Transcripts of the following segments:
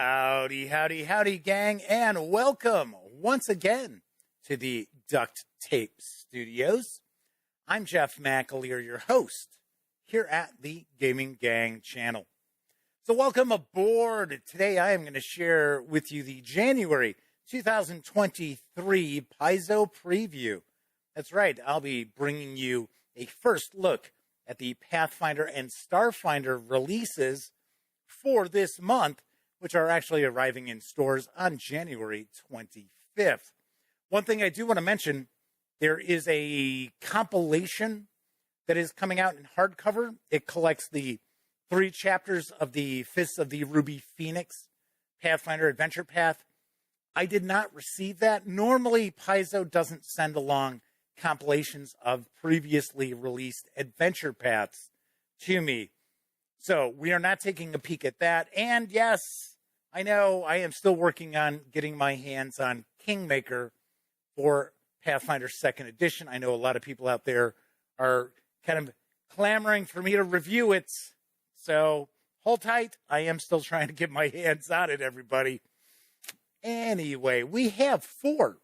Howdy, howdy, howdy, gang, and welcome once again to the Duct Tape Studios. I'm Jeff McAleer, your host, here at the Gaming Gang channel. So welcome aboard. Today I am going to share with you the January 2023 Paizo preview. That's right, I'll be bringing you a first look at the Pathfinder and Starfinder releases for this month, which are actually arriving in stores on January 25th. One thing I do want to mention, there is a compilation that is coming out in hardcover. It collects the 3 chapters of the Fists of the Ruby Phoenix Pathfinder Adventure Path. I did not receive that. Normally, Paizo doesn't send along compilations of previously released adventure paths to me. So we are not taking a peek at that. And yes, I know I am still working on getting my hands on Kingmaker for Pathfinder 2nd Edition. I know a lot of people out there are kind of clamoring for me to review it. So hold tight. I am still trying to get my hands on it, everybody. Anyway, we have 4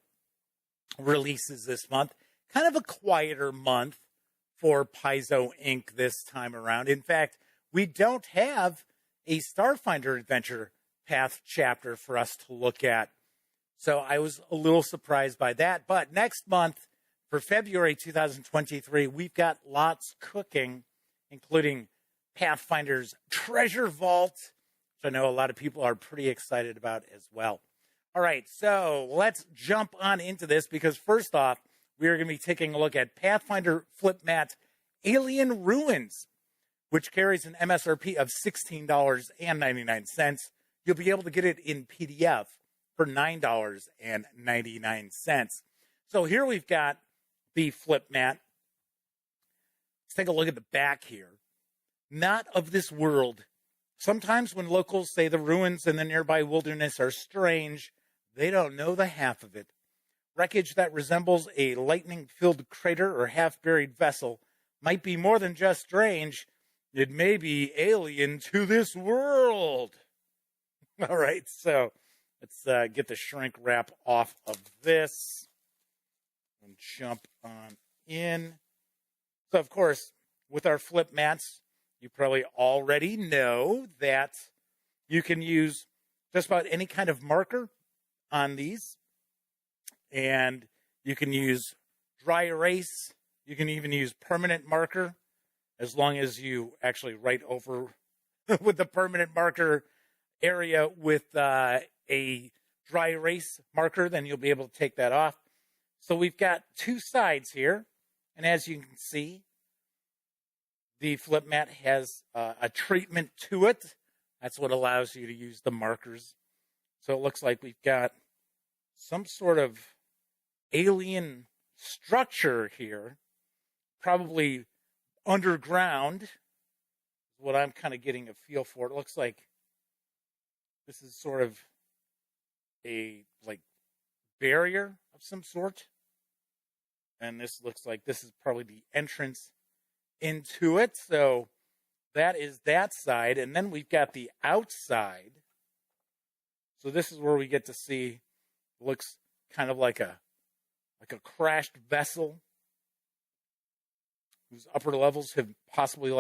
releases this month. Kind of a quieter month for Paizo Inc. this time around. In fact, we don't have a Starfinder Adventure Path chapter for us to look at. So I was a little surprised by that. But next month, for February 2023, we've got lots cooking, including Pathfinder's Treasure Vault, which I know a lot of people are pretty excited about as well. All right, so let's jump on into this because first off, we are going to be taking a look at Pathfinder Flip Mat Alien Ruins, which carries an MSRP of $16.99. You'll be able to get it in PDF for $9.99. So here we've got the flip mat. Let's take a look at the back here. Not of this world. Sometimes when locals say the ruins in the nearby wilderness are strange, they don't know the half of it. Wreckage that resembles a lightning-filled crater or half-buried vessel might be more than just strange. It may be alien to this world. All right, so let's get the shrink wrap off of this and jump on in. So, of course, with our flip mats, you probably already know that you can use just about any kind of marker on these. And you can use dry erase. You can even use permanent marker as long as you actually write over with the permanent marker area with a dry erase marker, then you'll be able to take that off. So we've got 2 sides here. And as you can see, the flip mat has a treatment to it. That's what allows you to use the markers. So it looks like we've got some sort of alien structure here, probably underground, is what I'm kind of getting a feel for. It looks like this is sort of a barrier of some sort. And this looks like this is probably the entrance into it. So that is that side. And then we've got the outside. So this is where we get to see, looks kind of like a crashed vessel whose upper levels have possibly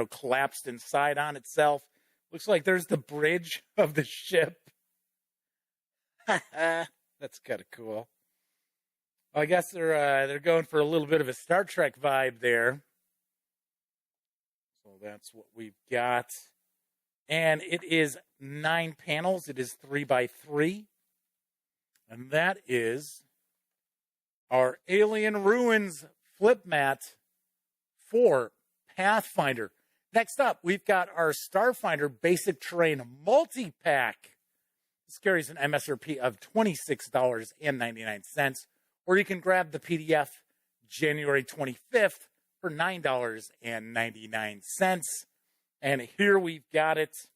collapsed inside on itself. Looks like there's the bridge of the ship. That's kind of cool. Well, I guess they're going for a little bit of a Star Trek vibe there. So that's what we've got. And it is 9 panels. It is 3x3. And that is our Alien Ruins flip mat for Pathfinder. Next up, we've got our Starfinder Basic Terrain Multi-Pack. This carries an MSRP of $26.99, or you can grab the PDF January 25th for $9.99. And here we've got it.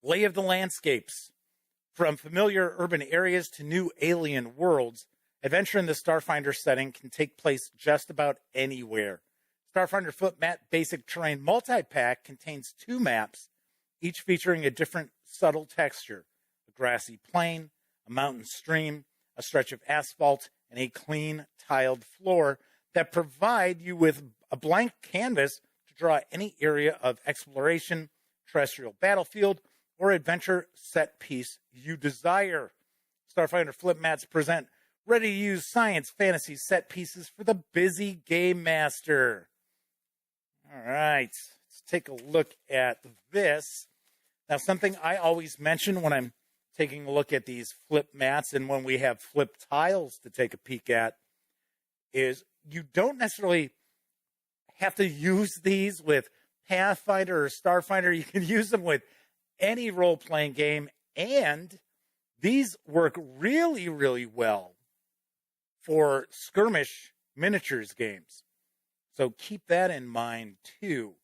Lay of the Landscapes. From familiar urban areas to new alien worlds, adventure in the Starfinder setting can take place just about anywhere. Starfinder Flip Mat Basic Terrain Multi-Pack contains 2 maps, each featuring a different subtle texture: a grassy plain, a mountain stream, a stretch of asphalt, and a clean tiled floor that provide you with a blank canvas to draw any area of exploration, terrestrial battlefield, or adventure set piece you desire. Starfinder Flip Mats present ready-to-use science fantasy set pieces for the busy game master. All right, let's take a look at this. Now, something I always mention when I'm taking a look at these flip mats and when we have flip tiles to take a peek at is you don't necessarily have to use these with Pathfinder or Starfinder. You can use them with any role-playing game, and these work really, really well for skirmish miniatures games. So keep that in mind, too.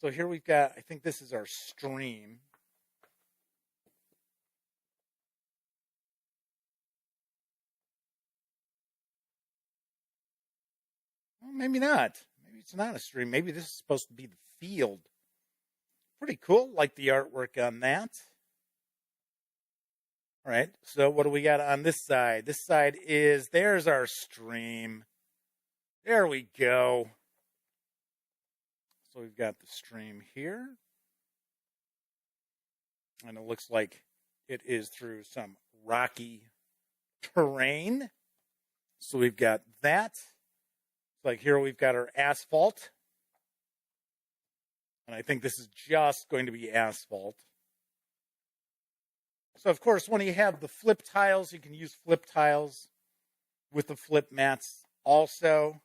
So here we've got, I think this is our stream. Well, maybe not. Maybe it's not a stream. Maybe this is supposed to be the field. Pretty cool. Like the artwork on that. All right. So what do we got on this side? This side is, there's our stream. There we go. So we've got the stream here. And it looks like it is through some rocky terrain. So we've got that. Like here we've got our asphalt. And I think this is just going to be asphalt. So, of course, when you have the flip tiles, you can use flip tiles with the flip mats also.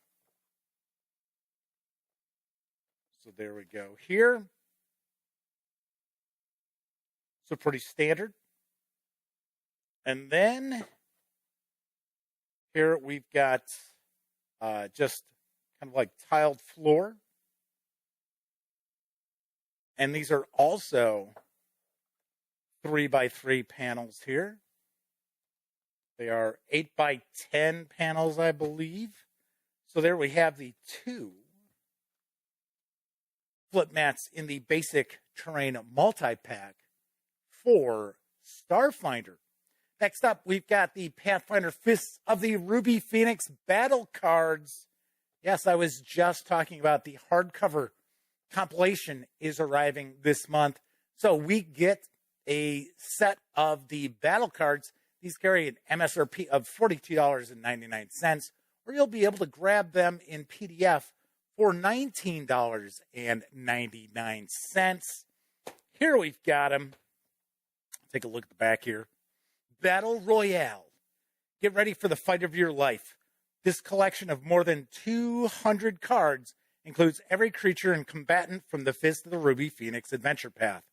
So there we go here. So pretty standard. And then here we've got just kind of like tiled floor. And these are also 3x3 panels here. They are 8x10 panels, I believe. So there we have the 2 flip mats in the basic terrain multi-pack for Starfinder. Next up, we've got the Pathfinder Fists of the Ruby Phoenix battle cards. Yes, I was just talking about the hardcover compilation is arriving this month. So we get a set of the battle cards. These carry an MSRP of $42.99, or you'll be able to grab them in PDF for $19.99. Here we've got them. Take a look at the back here. Battle Royale. Get ready for the fight of your life. This collection of more than 200 cards includes every creature and combatant from the Fist of the Ruby Phoenix Adventure Path.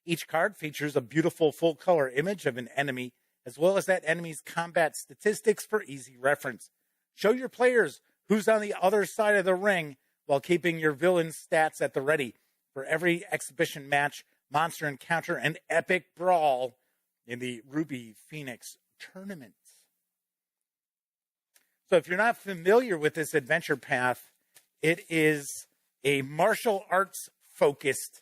Each card features a beautiful full-color image of an enemy, as well as that enemy's combat statistics for easy reference. Show your players who's on the other side of the ring while keeping your villain stats at the ready for every exhibition match, monster encounter, and epic brawl in the Ruby Phoenix tournament. So if you're not familiar with this adventure path, it is a martial arts focused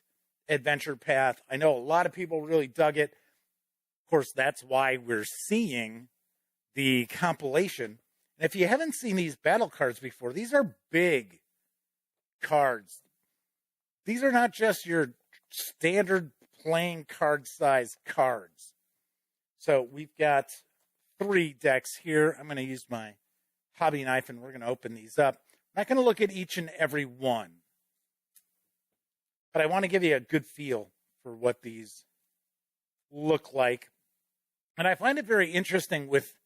adventure path. I know a lot of people really dug it. Of course, that's why we're seeing the compilation. And if you haven't seen these battle cards before, these are big cards. These are not just your standard playing card size cards. So we've got 3 decks here. I'm going to use my hobby knife and we're going to open these up. I'm not going to look at each and every one, but I want to give you a good feel for what these look like. And I find it very interesting with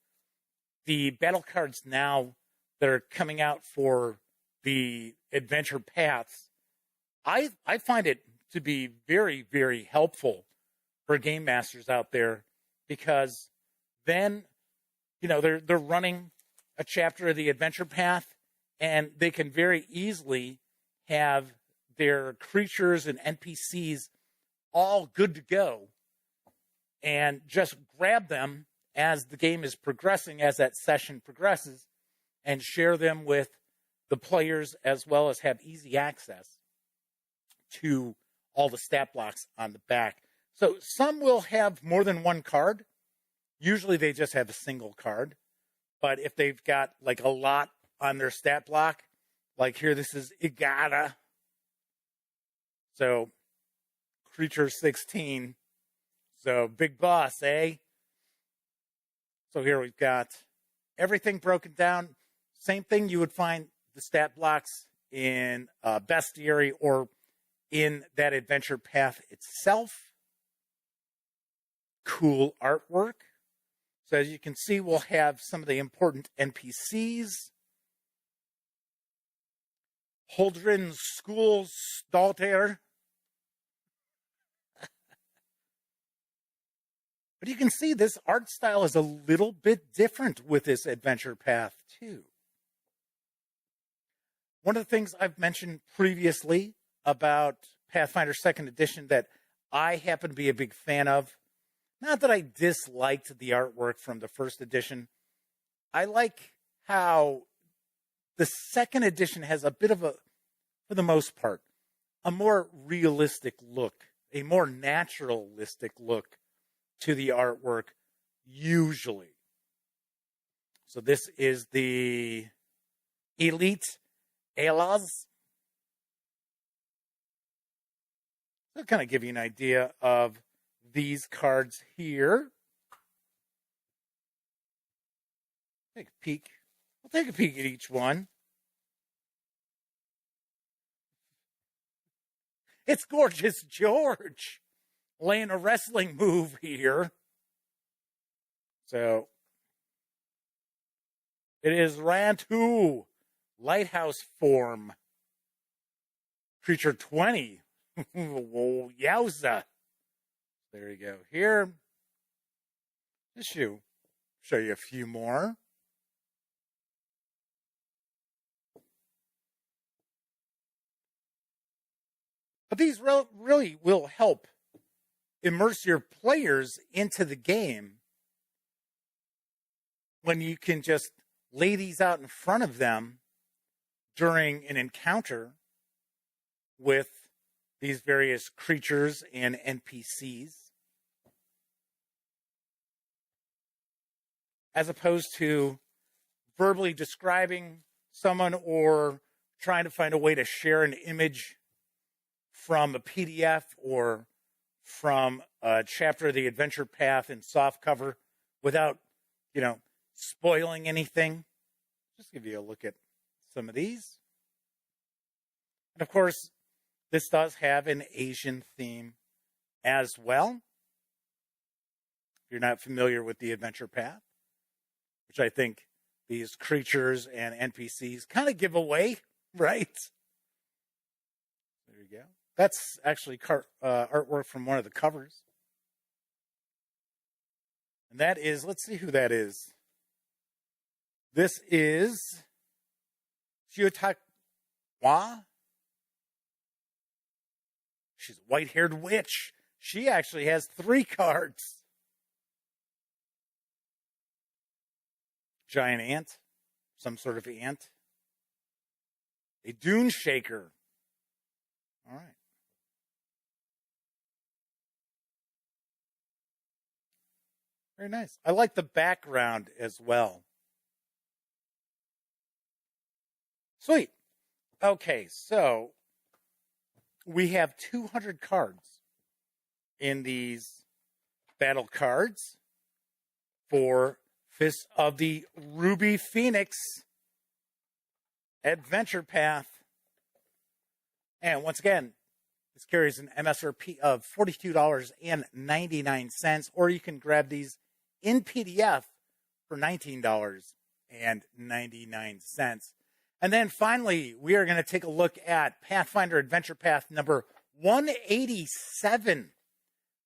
the battle cards now that are coming out for the adventure paths. I find it to be very, very helpful for game masters out there, because then, you know, they're running a chapter of the adventure path and they can very easily have their creatures and NPCs all good to go and just grab them as the game is progressing, as that session progresses, and share them with the players as well as have easy access to all the stat blocks on the back. So some will have more than one card. Usually they just have a single card. But if they've got like a lot on their stat block, like here, this is Igata. So creature 16. So big boss, eh? So here we've got everything broken down. Same thing you would find the stat blocks in Bestiary or in that adventure path itself. Cool artwork. So as you can see, we'll have some of the important NPCs. Holdren School Stalter. But you can see this art style is a little bit different with this adventure path too. One of the things I've mentioned previously about Pathfinder 2nd Edition that I happen to be a big fan of, not that I disliked the artwork from the first edition, I like how the second edition has a bit of a, for the most part, a more realistic look, a more naturalistic look to the artwork usually. So this is the Elite Elas. I'll kind of give you an idea of these cards here. Take a peek. We'll take a peek at each one. It's Gorgeous George laying a wrestling move here. So it is Rantu, Lighthouse form. Creature 20. Whoa, yowza. There you go. Here, just show you a few more. But these really will help immerse your players into the game when you can just lay these out in front of them during an encounter with these various creatures and NPCs, as opposed to verbally describing someone or trying to find a way to share an image from a PDF or from a chapter of the Adventure Path in softcover without, spoiling anything. Just give you a look at some of these. And of course, this does have an Asian theme as well. If you're not familiar with the Adventure Path, which I think these creatures and NPCs kind of give away, right? There you go. That's actually artwork from one of the covers. And that is, let's see who that is. This is Xiutakwa. She's a white-haired witch. She actually has 3 cards. Giant ant. Some sort of ant. A dune shaker. All right. Very nice. I like the background as well. Sweet. Okay, so we have 200 cards in these battle cards for Fist of the Ruby Phoenix Adventure Path. And once again, this carries an MSRP of $42.99, or you can grab these in PDF for $19.99. And then finally, we are going to take a look at Pathfinder Adventure Path number 187,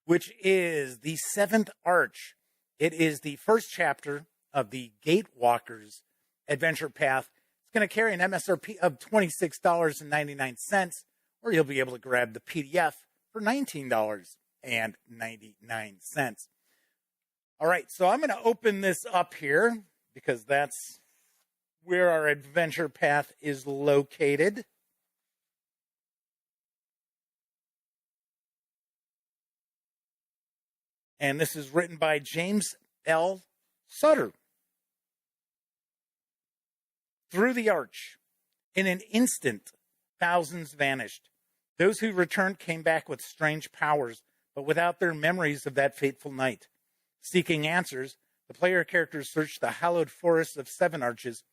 which is the 7th Arch. It is the first chapter of the Gatewalkers Adventure Path. It's going to carry an MSRP of $26.99, or you'll be able to grab the PDF for $19.99. All right, so I'm going to open this up here because that's where our adventure path is located. And this is written by James L. Sutter. Through the arch, in an instant, thousands vanished. Those who returned came back with strange powers, but without their memories of that fateful night. Seeking answers, the player characters searched the hallowed forests of Seven Arches,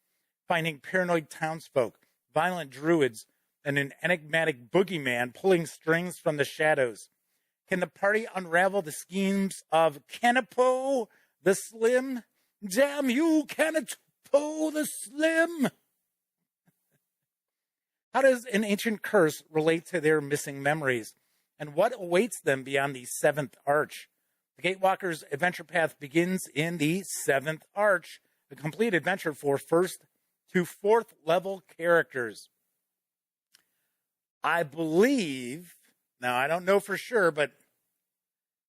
finding paranoid townsfolk, violent druids, and an enigmatic boogeyman pulling strings from the shadows. Can the party unravel the schemes of Canapo the Slim? Damn you, Canapo the Slim! How does an ancient curse relate to their missing memories? And what awaits them beyond the seventh arch? The Gatewalkers Adventure Path begins in the seventh arch, a complete adventure for first to fourth level characters. I believe, now I don't know for sure, but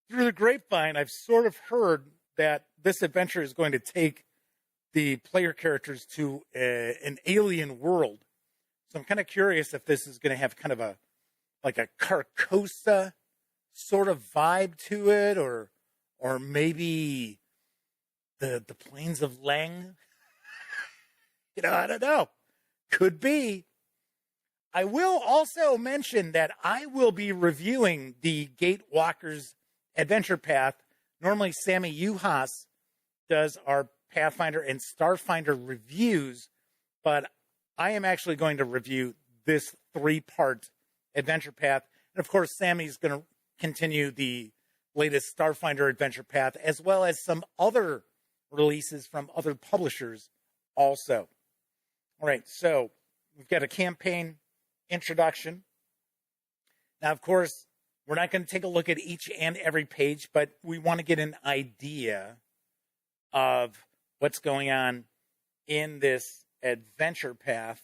through the grapevine, I've sort of heard that this adventure is going to take the player characters to an alien world. So I'm kind of curious if this is going to have kind of a Carcosa sort of vibe to it, or maybe the plains of Leng. I don't know. Could be. I will also mention that I will be reviewing the Gatewalkers Adventure Path. Normally, Sammy Uhas does our Pathfinder and Starfinder reviews, but I am actually going to review this 3-part adventure path. And of course, Sammy's going to continue the latest Starfinder Adventure Path, as well as some other releases from other publishers also. All right, so we've got a campaign introduction. Now, of course, we're not going to take a look at each and every page, but we want to get an idea of what's going on in this adventure path.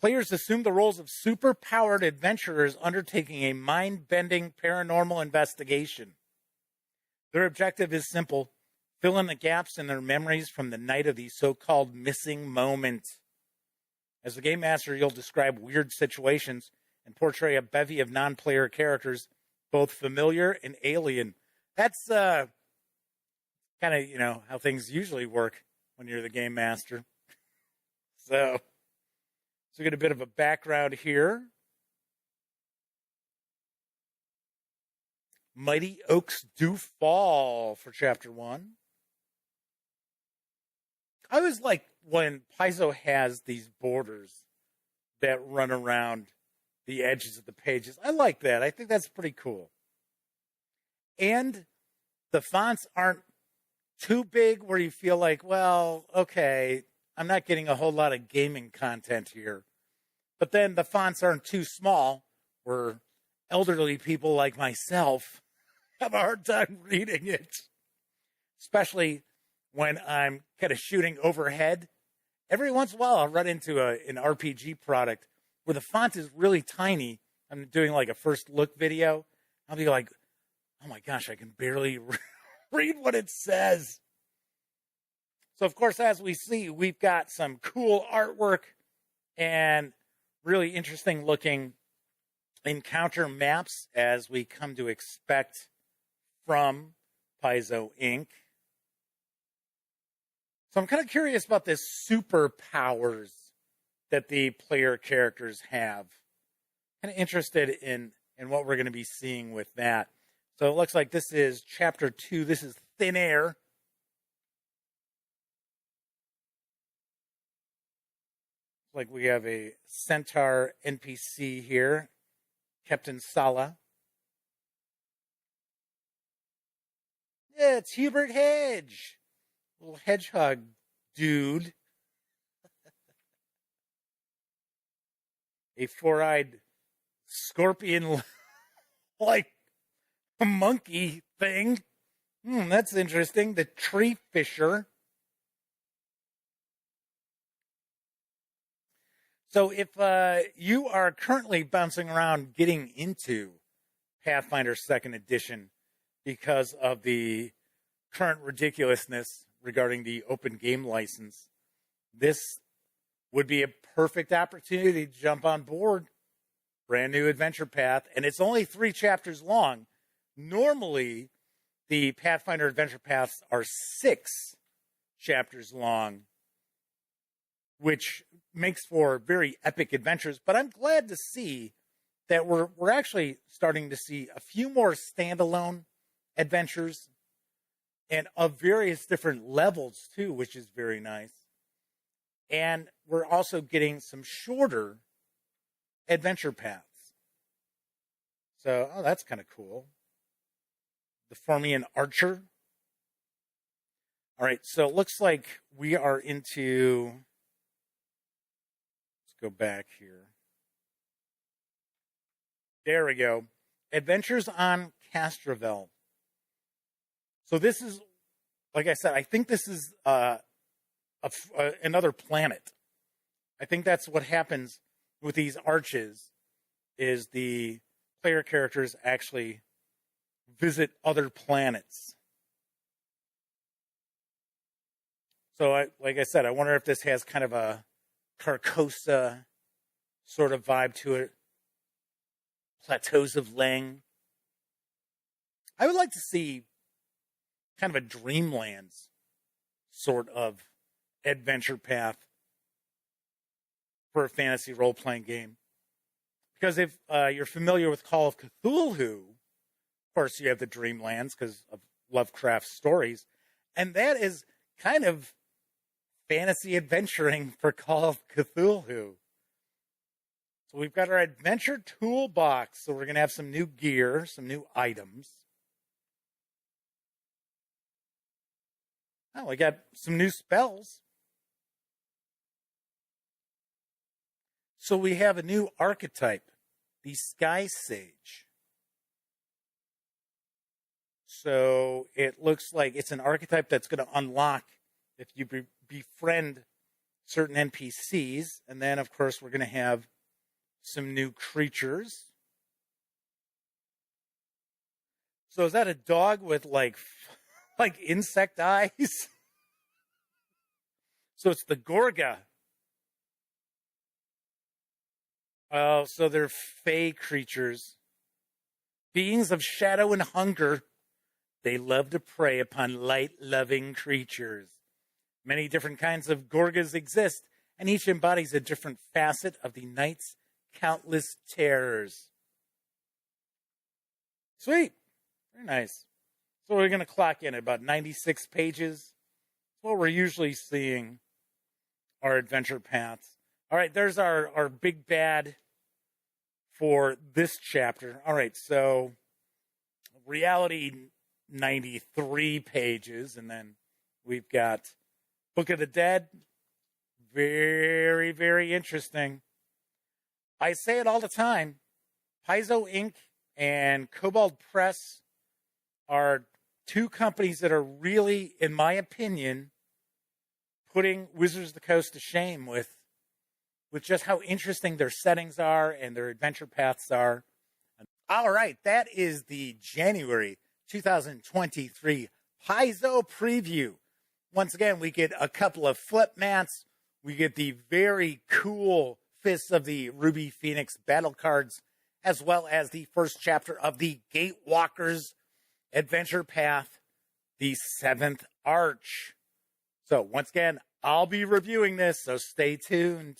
Players assume the roles of super-powered adventurers undertaking a mind-bending paranormal investigation. Their objective is simple: fill in the gaps in their memories from the night of the so-called missing moment. As the Game Master, you'll describe weird situations and portray a bevy of non-player characters, both familiar and alien. That's kind of, how things usually work when you're the Game Master. So we get a bit of a background here. Mighty oaks do fall for Chapter 1. I always like when Paizo has these borders that run around the edges of the pages. I like that. I think that's pretty cool. And the fonts aren't too big where you feel like, well, okay, I'm not getting a whole lot of gaming content here. But then the fonts aren't too small where elderly people like myself have a hard time reading it. Especially when I'm kind of shooting overhead. Every once in a while, I'll run into an RPG product where the font is really tiny. I'm doing like a first look video. I'll be like, oh my gosh, I can barely read what it says. So, of course, as we see, we've got some cool artwork and really interesting looking encounter maps, as we come to expect from Paizo Inc. So I'm kind of curious about this superpowers that the player characters have. Kind of interested in what we're going to be seeing with that. So it looks like this is Chapter 2. This is Thin Air. Like we have a centaur NPC here, Captain Sala. Yeah, it's Hubert Hedge. Little hedgehog dude. A four-eyed scorpion like a monkey thing. That's interesting. The tree fisher. So if you are currently bouncing around getting into Pathfinder 2nd Edition because of the current ridiculousness regarding the open game license, this would be a perfect opportunity to jump on board. Brand new adventure path, and it's only 3 chapters long. Normally, the Pathfinder Adventure Paths are 6 chapters long, which makes for very epic adventures. But I'm glad to see that we're actually starting to see a few more standalone adventures and of various different levels too, which is very nice. And we're also getting some shorter adventure paths. So, that's kind of cool. The Formian Archer. All right, so it looks like we are into... Let's go back here. There we go. Adventures on Castrovel. So this is, like I said, I think this is another planet. I think that's what happens with these arches, is the player characters actually visit other planets. So, like I said, I wonder if this has kind of a Carcosa sort of vibe to it. Plateaus of Lang. I would like to see kind of a Dreamlands sort of adventure path for a fantasy role-playing game. Because if you're familiar with Call of Cthulhu, of course you have the Dreamlands because of Lovecraft's stories, and that is kind of fantasy adventuring for Call of Cthulhu. So we've got our adventure toolbox, so we're going to have some new gear, some new items. Oh, we got some new spells. So we have a new archetype, the Sky Sage. So it looks like it's an archetype that's going to unlock if you befriend certain NPCs. And then, of course, we're going to have some new creatures. So is that a dog with like insect eyes? So it's the Gorga. Oh, so they're fey creatures. Beings of shadow and hunger. They love to prey upon light-loving creatures. Many different kinds of Gorgas exist, and each embodies a different facet of the night's countless terrors. Sweet. Very nice. So we're going to clock in at about 96 pages. That's what we're usually seeing our adventure paths. All right, there's our big bad for this chapter. All right, so reality 93 pages, and then we've got Book of the Dead. Very, very interesting. I say it all the time. Paizo Inc. and Kobold Press are 2 companies that are really, in my opinion, putting Wizards of the Coast to shame with just how interesting their settings are and their adventure paths are. All right, that is the January 2023 Paizo preview. Once again, we get a couple of flip mats. We get the very cool Fists of the Ruby Phoenix battle cards, as well as the first chapter of the Gatewalkers Adventure Path, the 7th Arch. So once again, I'll be reviewing this, so stay tuned.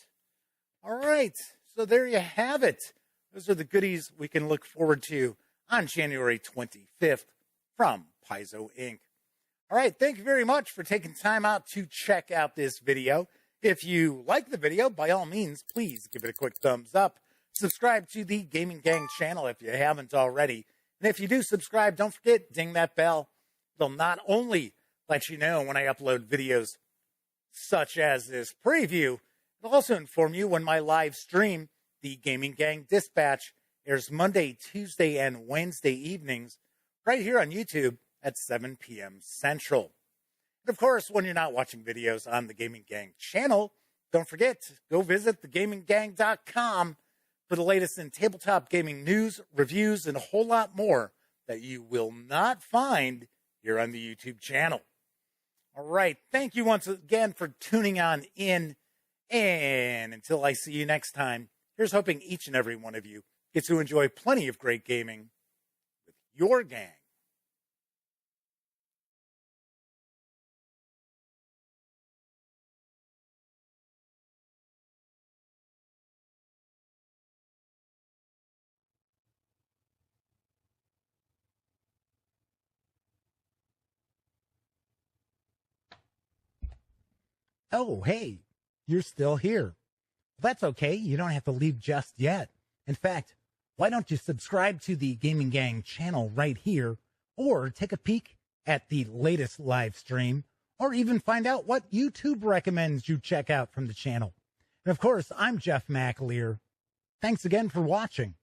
All right, so there you have it. Those are the goodies we can look forward to on January 25th from Paizo Inc. All right, thank you very much for taking time out to check out this video. If you like the video, by all means, please give it a quick thumbs up. Subscribe to the Gaming Gang channel if you haven't already. And if you do subscribe, don't forget, ding that bell. It'll not only let you know when I upload videos such as this preview, it'll also inform you when my live stream, the Gaming Gang Dispatch, airs Monday, Tuesday, and Wednesday evenings right here on YouTube at 7 p.m. Central. And of course, when you're not watching videos on the Gaming Gang channel, don't forget to go visit thegaminggang.com for the latest in tabletop gaming news, reviews, and a whole lot more that you will not find here on the YouTube channel. All right. Thank you once again for tuning on in. And until I see you next time, here's hoping each and every one of you gets to enjoy plenty of great gaming with your gang. Oh, hey, you're still here. That's okay. You don't have to leave just yet. In fact, why don't you subscribe to the Gaming Gang channel right here, or take a peek at the latest live stream, or even find out what YouTube recommends you check out from the channel. And of course, I'm Jeff McAleer. Thanks again for watching.